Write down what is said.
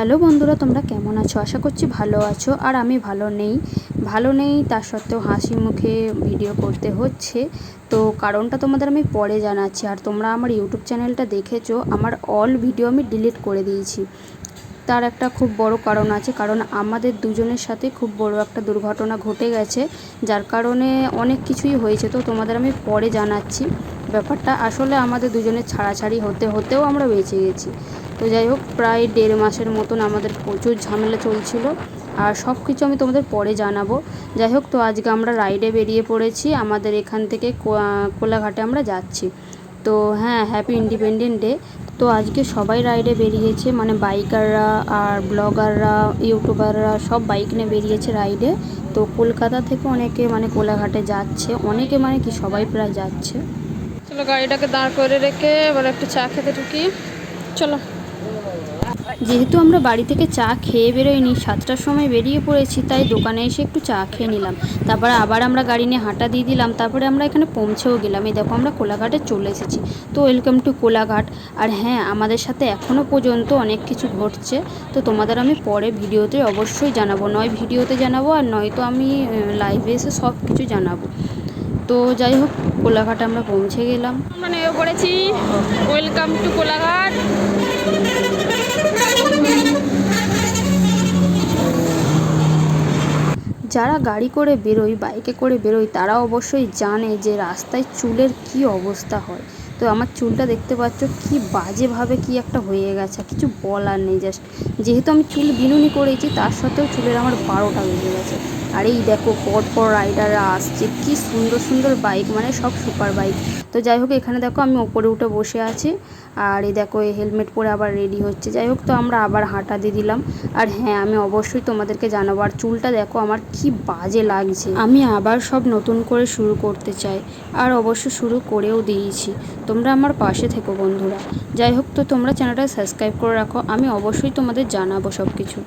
Hello বন্ধুরা, তোমরা কেমন আছো? আশা করছি ভালো আছো। আর আমি ভালো নেই তার সত্ত্বেও হাসি মুখে ভিডিও করতে হচ্ছে। তো কারণটা তোমাদের আমি পরে জানাচ্ছি। আর তোমরা আমার ইউটিউব চ্যানেলটা দেখেছো, আমার অল ভিডিও আমি ডিলিট করে দিয়েছি। তার একটা খুব বড় কারণ আছে, কারণ আমাদের দুজনের সাথে খুব বড় একটা দুর্ঘটনা ঘটে গেছে, যার কারণে অনেক কিছুই হয়েছে। তো তোমাদের আমি পরে জানাচ্ছি ব্যাপারটা। আসলে আমাদের দুজনের ছাড়াছাড়ি হতেও আমরা বেঁচে গেছি। তো যাই হোক, প্রায় 1.5 মাসের মতন আমাদের প্রচুর ঝামেলা চলছিল, আর সব কিছু আমি তোমাদের পরে জানাবো। যাই হোক, তো আজকে আমরা রাইডে বেরিয়ে পড়েছি। আমাদের এখান থেকে কোলাঘাটে আমরা যাচ্ছি। তো হ্যাঁ, হ্যাপি ইন্ডিপেন্ডেন্ট ডে। তো আজকে সবাই রাইডে বেরিয়েছে, মানে বাইকাররা আর ব্লগাররা, ইউটিউবাররা সব বাইক নিয়ে বেরিয়েছে রাইডে। তো কলকাতা থেকে অনেকে মানে কোলাঘাটে যাচ্ছে, অনেকে মানে কি সবাই প্রায় যাচ্ছে। চলো গাড়িটাকে দাঁড় করে রেখে এবার একটু চা খেতে ঢুকি, চলো। যেহেতু আমরা বাড়ি থেকে চা খেয়ে বেরোইনি, 7টার সময় বেরিয়ে পড়েছি, তাই দোকানে এসে একটু চা খেয়ে নিলাম। তারপরে আবার আমরা গাড়ি নিয়ে হাঁটা দিয়ে দিলাম। তারপরে আমরা এখানে পৌঁছেও গেলাম। এই দেখো, আমরা কোলাঘাটে চলে এসেছি। তো ওয়েলকাম টু কোলাঘাট। আর হ্যাঁ, আমাদের সাথে এখনও পর্যন্ত অনেক কিছু ঘটছে। তো তোমাদের আমি পরে ভিডিওতে অবশ্যই জানাবো, নয় ভিডিওতে জানাবো আর নয়তো আমি লাইভে এসে সব কিছু জানাবো। তো যাই হোক, কোলাঘাটে আমরা পৌঁছে গেলাম। আমরা নেমে পড়েছি। Welcome to Kolaghat. যারা গাড়ি করে বেরোয়, বাইকে করে বেরোয়, তারা অবশ্যই জানে যে রাস্তায় চুলের কি অবস্থা হয়। তো আমার চুলটা দেখতে পাচ্ছ কি বাজেভাবে কি একটা হয়ে গেছে, কিছু বলার নেই। জাস্ট যেহেতু আমি চুল বিনুনি করেছি, তার সত্ত্বেও চুলের আমার 12টা বেজে গেছে। আর এই দেখো, পর রাইডাররা আসছে, কি সুন্দর সুন্দর বাইক, মানে সব সুপার বাইক। তো যাই হোক, এখানে দেখো আমি ওপরে উঠে বসে আছি, আর এই দেখো এই হেলমেট পরে আবার রেডি হচ্ছে। যাই হোক, তো আমরা আবার হাঁটা দিয়ে দিলাম। আর হ্যাঁ, আমি অবশ্যই তোমাদেরকে জানাবো। আর চুলটা দেখো আমার কি বাজে লাগছে। আমি আবার সব নতুন করে শুরু করতে চাই, আর অবশ্য শুরু করেও দিয়েছি। তোমরা আমার পাশে থেকো বন্ধুরা। যাই হোক, তো তোমরা চ্যানেলটা সাবস্ক্রাইব করে রাখো, আমি অবশ্যই তোমাদের জানাবো সব কিছু।